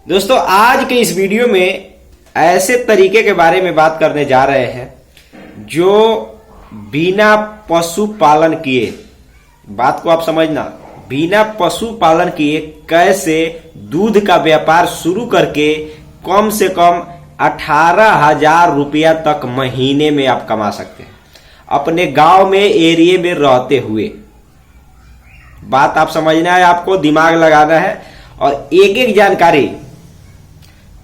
दोस्तों आज के इस वीडियो में ऐसे तरीके के बारे में बात करने जा रहे हैं जो बिना पशु पालन किए, बात को आप समझना, बिना पशु पालन किए कैसे दूध का व्यापार शुरू करके कम से कम 18,000 रुपया तक महीने में आप कमा सकते हैं अपने गांव में, एरिया में रहते हुए। बात आप समझना है, आपको दिमाग लगाना है और एक एक जानकारी,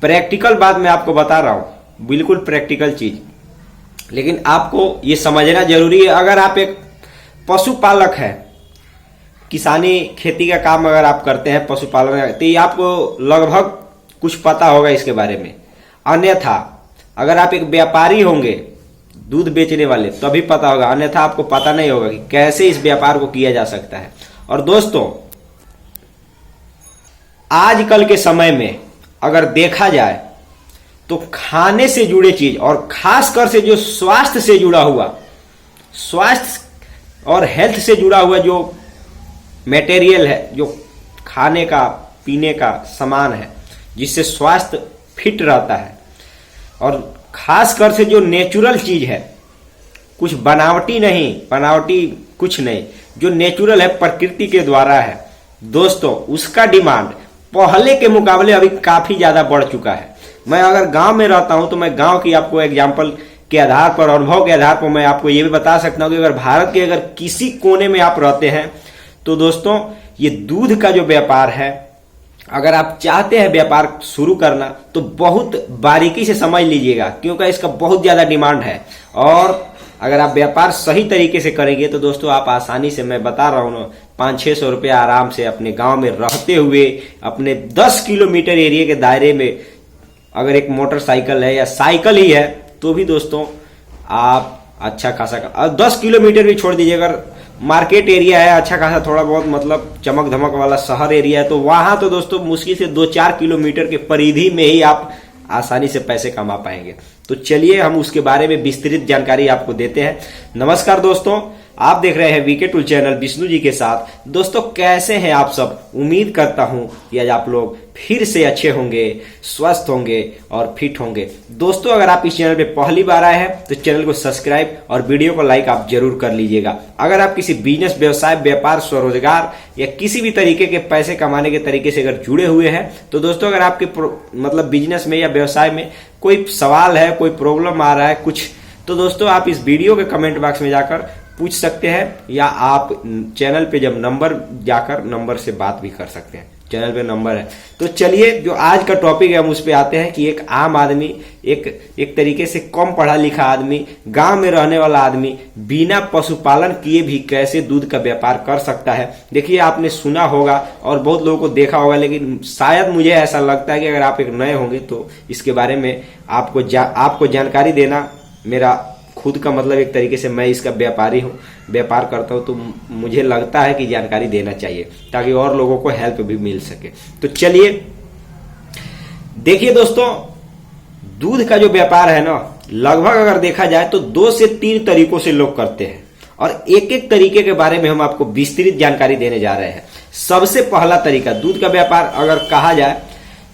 प्रैक्टिकल बात मैं आपको बता रहा हूं, बिल्कुल प्रैक्टिकल चीज, लेकिन आपको ये समझना जरूरी है। अगर आप एक पशुपालक है, किसानी खेती का काम अगर आप करते हैं, पशुपालन, तो ये आपको लगभग कुछ पता होगा इसके बारे में। अन्यथा अगर आप एक व्यापारी होंगे, दूध बेचने वाले, तभी पता होगा, अन्यथा आपको पता नहीं होगा कि कैसे इस व्यापार को किया जा सकता है। और दोस्तों आजकल के समय में अगर देखा जाए तो खाने से जुड़े चीज और खासकर से जो स्वास्थ्य से जुड़ा हुआ, स्वास्थ्य और हेल्थ से जुड़ा हुआ जो मटेरियल है, जो खाने का पीने का सामान है जिससे स्वास्थ्य फिट रहता है, और खासकर से जो नेचुरल चीज है, कुछ बनावटी नहीं, बनावटी कुछ नहीं, जो नेचुरल है, प्रकृति के द्वारा है, दोस्तों उसका डिमांड पहले के मुकाबले अभी काफी ज्यादा बढ़ चुका है। मैं अगर गांव में रहता हूं तो मैं गांव की आपको एग्जांपल के आधार पर, अनुभव के आधार पर मैं आपको ये भी बता सकता हूं कि अगर भारत के अगर किसी कोने में आप रहते हैं तो दोस्तों ये दूध का जो व्यापार है, अगर आप चाहते हैं व्यापार शुरू करना तो बहुत बारीकी से समझ लीजिएगा, क्योंकि इसका बहुत ज्यादा डिमांड है। और अगर आप व्यापार सही तरीके से करेंगे तो दोस्तों आप आसानी से, मैं बता रहा हूं ना, 500-600 रुपया आराम से अपने गांव में रहते हुए अपने 10 किलोमीटर एरिया के दायरे में, अगर एक मोटरसाइकिल है या साइकिल ही है तो भी दोस्तों आप अच्छा खासा, 10 किलोमीटर भी छोड़ दीजिए, अगर मार्केट एरिया है अच्छा खासा, थोड़ा बहुत मतलब चमक धमक वाला शहर एरिया है, तो वहां तो दोस्तों मुश्किल से 2-4 किलोमीटर के परिधि में ही आप आसानी से पैसे कमा पाएंगे। तो चलिए हम उसके बारे में विस्तृत जानकारी आपको देते हैं। नमस्कार दोस्तों, आप देख रहे हैं VK tool channel Vishnu ji के साथ। दोस्तों कैसे हैं आप सब? उम्मीद करता हूं कि आज आप लोग फिर से अच्छे होंगे, स्वस्थ होंगे और फिट होंगे। दोस्तों अगर आप इस चैनल पे पहली बार आए हैं तो चैनल को सब्सक्राइब और वीडियो को लाइक आप जरूर कर लीजिएगा। अगर आप किसी बिजनेस, व्यवसाय, व्यापार, स्वरोजगार या किसी भी तरीके के पैसे कमाने के तरीके से अगर जुड़े हुए हैं तो दोस्तों अगर आपके मतलब बिजनेस में या व्यवसाय में कोई सवाल है, कोई प्रॉब्लम आ रहा है कुछ, तो दोस्तों आप इस वीडियो के कमेंट बॉक्स में जाकर पूछ सकते हैं, या आप चैनल पे जब नंबर जाकर नंबर से बात भी कर सकते हैं, चैनल पे नंबर है। तो चलिए जो आज का टॉपिक है हम उस पे आते हैं कि एक आम आदमी, एक तरीके से कम पढ़ा लिखा आदमी, गांव में रहने वाला आदमी बिना पशुपालन किए भी कैसे दूध का व्यापार कर सकता है। देखिए आपने सुना होगा और बहुत लोगों को देखा होगा, लेकिन शायद मुझे ऐसा लगता है कि अगर आप एक नए होंगे तो इसके बारे में आपको जानकारी देना, मेरा खुद का मतलब एक तरीके से मैं इसका व्यापारी हूँ, व्यापार करता हूँ, तो मुझे लगता है कि जानकारी देना चाहिए ताकि और लोगों को हेल्प भी मिल सके। तो चलिए देखिए दोस्तों, दूध का जो व्यापार है ना, लगभग अगर देखा जाए तो 2 से 3 तरीकों से लोग करते हैं, और एक एक तरीके के बारे में हम आपको विस्तृत जानकारी देने जा रहे हैं। सबसे पहला तरीका, दूध का व्यापार अगर कहा जाए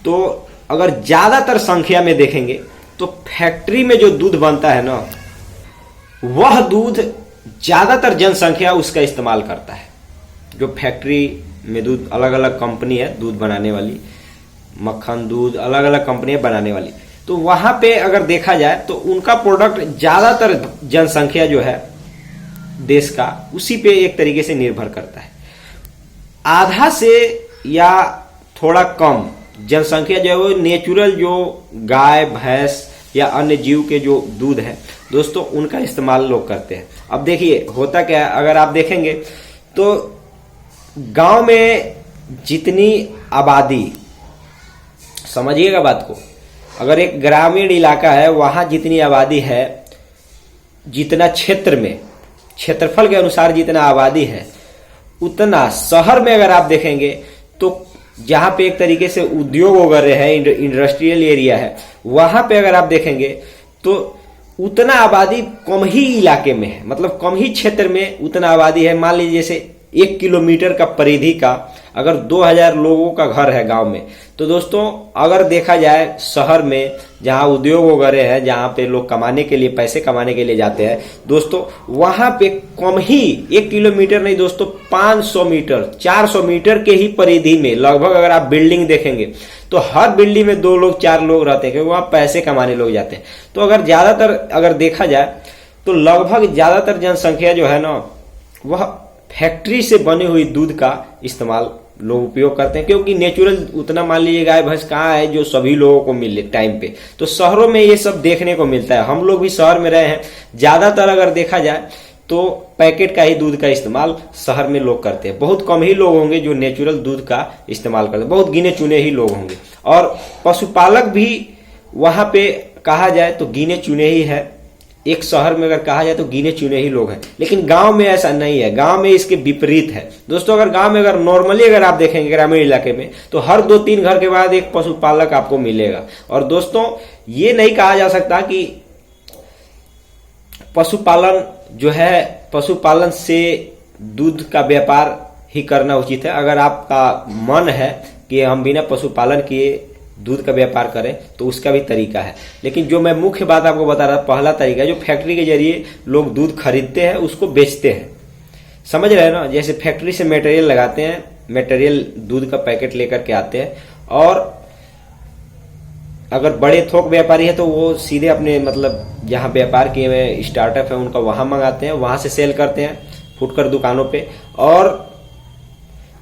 तो अगर ज्यादातर संख्या में देखेंगे तो फैक्ट्री में जो दूध बनता है ना, वह दूध ज्यादातर जनसंख्या उसका इस्तेमाल करता है। जो फैक्ट्री में दूध, अलग अलग कंपनी है दूध बनाने वाली, मक्खन दूध, अलग अलग कंपनियां बनाने वाली, तो वहां पे अगर देखा जाए तो उनका प्रोडक्ट ज्यादातर जनसंख्या जो है देश का, उसी पे एक तरीके से निर्भर करता है। आधा से या थोड़ा कम जनसंख्या जो है वो नेचुरल, जो गाय भैंस या अन्य जीव के जो दूध है दोस्तों, उनका इस्तेमाल लोग करते हैं। अब देखिए होता क्या है, अगर आप देखेंगे तो गांव में जितनी आबादी, समझिएगा बात को, अगर एक ग्रामीण इलाका है, वहां जितनी आबादी है, जितना क्षेत्र में, क्षेत्रफल के अनुसार जितना आबादी है, उतना शहर में अगर आप देखेंगे तो जहां पे एक तरीके से उद्योग वगैरह है, इंडस्ट्रियल एरिया है, वहां पे अगर आप देखेंगे तो उतना आबादी कम ही इलाके में है, मतलब कम ही क्षेत्र में उतना आबादी है। मान लीजिए जैसे 1 किलोमीटर का परिधि का अगर 2000 लोगों का घर है गांव में, तो दोस्तों अगर देखा जाए शहर में जहां उद्योग वगैरह है, जहां पे लोग कमाने के लिए, पैसे कमाने के लिए जाते हैं दोस्तों, वहां पे कम ही 1 किलोमीटर नहीं दोस्तों, 500 मीटर 400 मीटर के ही परिधि में लगभग अगर आप बिल्डिंग देखेंगे तो हर बिल्डिंग में 2 लोग 4 लोग रहते हैं, क्योंकि वहां पैसे कमाने लोग जाते हैं। तो अगर ज्यादातर अगर देखा जाए तो लगभग ज्यादातर जनसंख्या जो है ना, वह फैक्ट्री से बनी हुई दूध का इस्तेमाल लोग उपयोग करते हैं, क्योंकि नेचुरल उतना मान लीजिए गाय भैंस कहाँ है जो सभी लोगों को मिले टाइम पे। तो शहरों में ये सब देखने को मिलता है, हम लोग भी शहर में रहे हैं, ज्यादातर अगर देखा जाए तो पैकेट का ही दूध का इस्तेमाल शहर में लोग करते हैं। बहुत कम ही लोग होंगे जो नेचुरल दूध का इस्तेमाल करते हैं, बहुत गिने चुने ही लोग होंगे। और पशुपालक भी वहां पे कहा जाए तो गिने चुने ही है, एक शहर में अगर कहा जाए तो गिने चुने ही लोग हैं। लेकिन गांव में ऐसा नहीं है, गांव में इसके विपरीत है दोस्तों। अगर गांव में अगर नॉर्मली अगर आप देखेंगे ग्रामीण इलाके में, तो हर 2-3 घर के बाद एक पशुपालक आपको मिलेगा। और दोस्तों ये नहीं कहा जा सकता कि पशुपालन जो है, पशुपालन से दूध का व्यापार ही करना उचित है। अगर आपका मन है कि हम बिना पशुपालन किए दूध का व्यापार करें तो उसका भी तरीका है। लेकिन जो मैं मुख्य बात आपको बता रहा, पहला तरीका जो फैक्ट्री के जरिए लोग दूध खरीदते हैं उसको बेचते हैं, समझ रहे हैं ना। जैसे फैक्ट्री से मटेरियल लगाते हैं, मटेरियल दूध का पैकेट लेकर के आते हैं, और अगर बड़े थोक व्यापारी है तो वो सीधे अपने मतलब जहां व्यापार किए हुए स्टार्टअप है उनका वहां मंगाते हैं, वहां से सेल करते हैं फुटकर दुकानों पे। और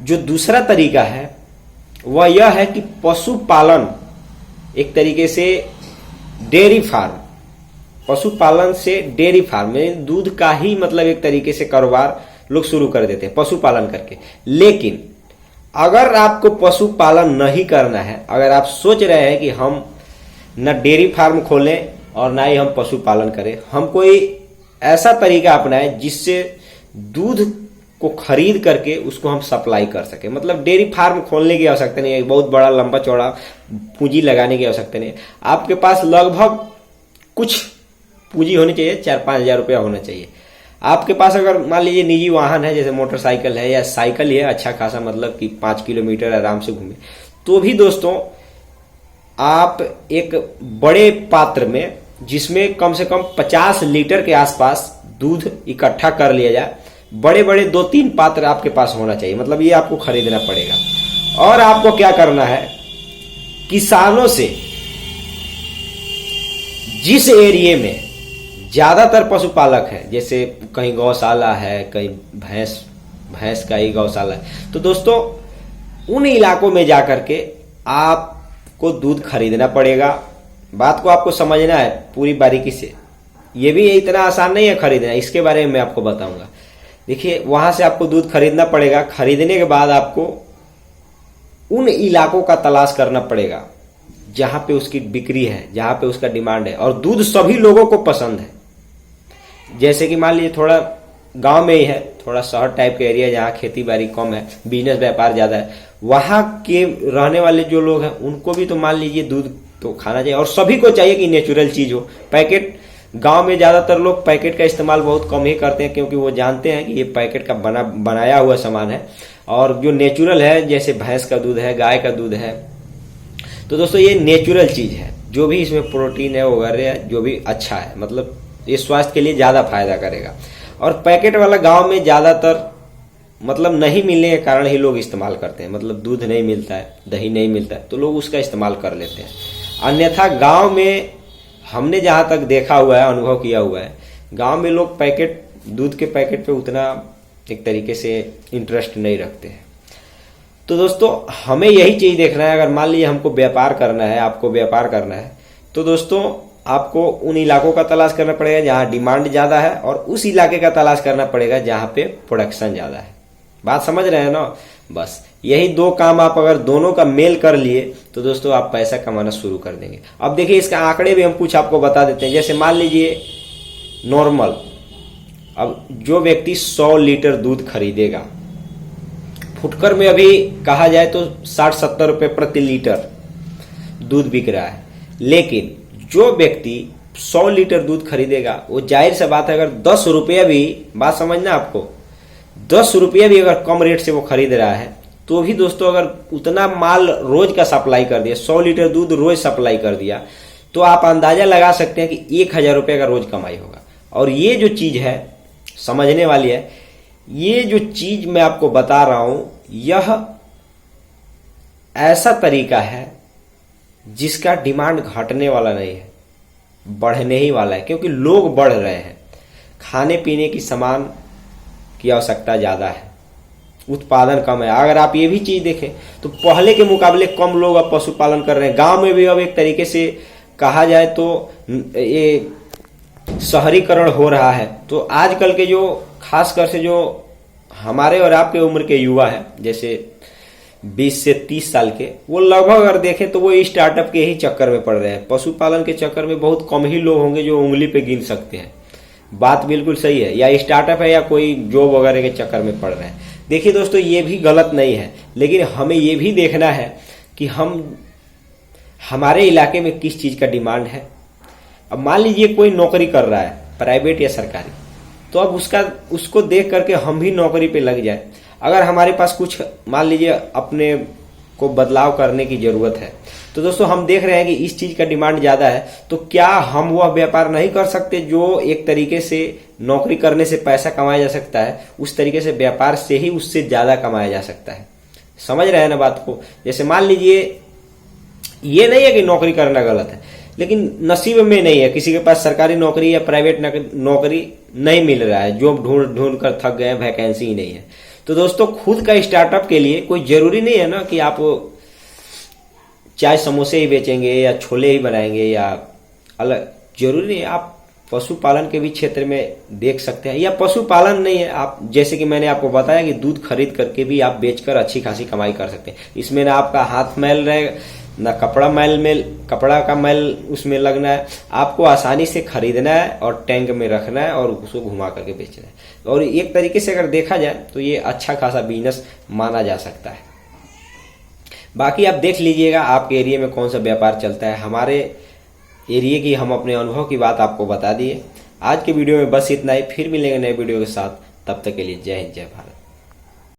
जो दूसरा तरीका है वह यह है कि पशुपालन, एक तरीके से डेयरी फार्म, पशुपालन से डेयरी फार्म में दूध का ही मतलब एक तरीके से कारोबार लोग शुरू कर देते हैं पशुपालन करके। लेकिन अगर आपको पशुपालन नहीं करना है, अगर आप सोच रहे हैं कि हम न डेयरी फार्म खोलें और ना ही हम पशुपालन करें, हम कोई ऐसा तरीका अपनाएं जिससे दूध को खरीद करके उसको हम सप्लाई कर सके। मतलब डेयरी फार्म खोलने की आवश्यकता नहीं है, बहुत बड़ा लंबा चौड़ा पूंजी लगाने की आवश्यकता नहीं है। आपके पास लगभग कुछ पूंजी होनी चाहिए, 4-5 हजार रुपया होना चाहिए। आपके पास अगर मान लीजिए निजी वाहन है, जैसे मोटरसाइकिल है या साइकिल ही है अच्छा खासा, मतलब कि 5 किलोमीटर आराम से घूमे, तो भी दोस्तों आप एक बड़े पात्र में जिसमें कम से कम 50 लीटर के आसपास दूध इकट्ठा कर लिया जाए, बड़े बड़े 2-3 पात्र आपके पास होना चाहिए। मतलब ये आपको खरीदना पड़ेगा। और आपको क्या करना है, किसानों से जिस एरिया में ज्यादातर पशुपालक है, जैसे कहीं गौशाला है, कहीं भैंस का ही गौशाला है, तो दोस्तों उन इलाकों में जाकर के आपको दूध खरीदना पड़ेगा। बात को आपको समझना है पूरी बारीकी से, ये भी इतना आसान नहीं है खरीदना, इसके बारे में मैं आपको बताऊंगा। देखिए वहां से आपको दूध खरीदना पड़ेगा, खरीदने के बाद आपको उन इलाकों का तलाश करना पड़ेगा जहां पे उसकी बिक्री है, जहां पे उसका डिमांड है और दूध सभी लोगों को पसंद है। जैसे कि मान लीजिए थोड़ा गांव में ही है, थोड़ा शहर टाइप का एरिया जहां खेती बाड़ी कम है, बिजनेस व्यापार ज्यादा है, वहां के रहने वाले जो लोग हैं उनको भी तो मान लीजिए दूध तो खाना चाहिए, और सभी को चाहिए कि नेचुरल चीज हो। पैकेट गांव में ज्यादातर लोग पैकेट का इस्तेमाल बहुत कम ही करते हैं, क्योंकि वो जानते हैं कि ये पैकेट का बनाया हुआ सामान है। और जो नेचुरल है, जैसे भैंस का दूध है, गाय का दूध है, तो दोस्तों ये नेचुरल चीज है, जो भी इसमें प्रोटीन है वगैरह जो भी अच्छा है, मतलब ये स्वास्थ्य के लिए ज्यादा फायदा करेगा। और पैकेट वाला गांव में ज्यादातर मतलब नहीं मिलने के कारण ही लोग इस्तेमाल करते हैं। मतलब दूध नहीं मिलता है, दही नहीं मिलता है, तो लोग उसका इस्तेमाल कर लेते हैं। अन्यथा गांव में हमने जहां तक देखा हुआ है, अनुभव किया हुआ है, गांव में लोग पैकेट दूध के पैकेट पे उतना एक तरीके से इंटरेस्ट नहीं रखते हैं। तो दोस्तों हमें यही चीज देखना है। अगर मान लीजिए हमको व्यापार करना है, आपको व्यापार करना है, तो दोस्तों आपको उन इलाकों का तलाश करना पड़ेगा जहां डिमांड ज्यादा है, और उस इलाके का तलाश करना पड़ेगा जहां पे प्रोडक्शन ज्यादा है। बात समझ रहे हैं ना। बस यही 2 काम आप अगर दोनों का मेल कर लिए तो दोस्तों आप पैसा कमाना शुरू कर देंगे। अब देखिए इसका आंकड़े भी हम कुछ आपको बता देते हैं। जैसे मान लीजिए नॉर्मल, अब जो व्यक्ति 100 लीटर दूध खरीदेगा, फुटकर में अभी कहा जाए तो 60-70 रुपए प्रति लीटर दूध बिक रहा है। लेकिन जो व्यक्ति 100 लीटर दूध खरीदेगा, वो जाहिर सी बात है अगर 10 रुपया भी, बात समझना आपको, 10 रुपया भी अगर कम रेट से वो खरीद रहा है तो भी दोस्तों अगर उतना माल रोज का सप्लाई कर दिया, 100 लीटर दूध रोज सप्लाई कर दिया, तो आप अंदाजा लगा सकते हैं कि 1000 रुपये का रोज कमाई होगा। और ये जो चीज है समझने वाली है, ये जो चीज मैं आपको बता रहा हूं, यह ऐसा तरीका है जिसका डिमांड घटने वाला नहीं है, बढ़ने ही वाला है, क्योंकि लोग बढ़ रहे हैं, खाने पीने की सामान की आवश्यकता ज्यादा है, उत्पादन कम है। अगर आप ये भी चीज देखें तो पहले के मुकाबले कम लोग अब पशुपालन कर रहे हैं। गांव में भी अब एक तरीके से कहा जाए तो ये शहरीकरण हो रहा है। तो आजकल के जो खासकर से जो हमारे और आपके उम्र के युवा हैं, जैसे 20 से 30 साल के, वो लगभग अगर देखें तो वो स्टार्टअप के ही चक्कर में पड़ रहे हैं। पशुपालन के चक्कर में बहुत कम ही लोग होंगे जो उंगली पे गिन सकते हैं। बात बिल्कुल सही है, या स्टार्टअप है या कोई जॉब वगैरह के चक्कर में पड़ रहे हैं। देखिए दोस्तों, ये भी गलत नहीं है, लेकिन हमें ये भी देखना है कि हमारे इलाके में किस चीज का डिमांड है। अब मान लीजिए कोई नौकरी कर रहा है, प्राइवेट या सरकारी, तो अब उसको देख करके हम भी नौकरी पे लग जाए। अगर हमारे पास कुछ मान लीजिए अपने को बदलाव करने की जरूरत है, तो दोस्तों हम देख रहे हैं कि इस चीज का डिमांड ज्यादा है, तो क्या हम वह व्यापार नहीं कर सकते जो एक तरीके से नौकरी करने से पैसा कमाया जा सकता है, उस तरीके से व्यापार से ही उससे ज्यादा कमाया जा सकता है। समझ रहे हैं ना बात को। जैसे मान लीजिए, ये नहीं है कि नौकरी करना गलत है, लेकिन नसीब में नहीं है, किसी के पास सरकारी नौकरी या प्राइवेट नौकरी नहीं मिल रहा है, जॉब ढूंढ ढूंढ कर थक गए, वैकेंसी ही नहीं है। तो दोस्तों खुद का स्टार्टअप के लिए कोई जरूरी नहीं है ना कि आप चाय समोसे ही बेचेंगे या छोले ही बनाएंगे या अलग, जरूरी नहीं है। आप पशुपालन के भी क्षेत्र में देख सकते हैं, या पशुपालन नहीं है, आप जैसे कि मैंने आपको बताया कि दूध खरीद करके भी आप बेचकर अच्छी खासी कमाई कर सकते हैं। इसमें ना आपका हाथ मैल रहेगा, ना कपड़ा का मैल उसमें लगना है। आपको आसानी से खरीदना है और टैंक में रखना है और उसको घुमा करके बेचना है। और एक तरीके से अगर देखा जाए तो ये अच्छा खासा बिजनेस माना जा सकता है। बाकी आप देख लीजिएगा आपके एरिया में कौन सा व्यापार चलता है। हमारे एरिया की हम अपने अनुभव की बात आपको बता दिए। आज के वीडियो में बस इतना ही, फिर मिलेंगे नए वीडियो के साथ। तब तक के लिए जय हिंद, जय भारत।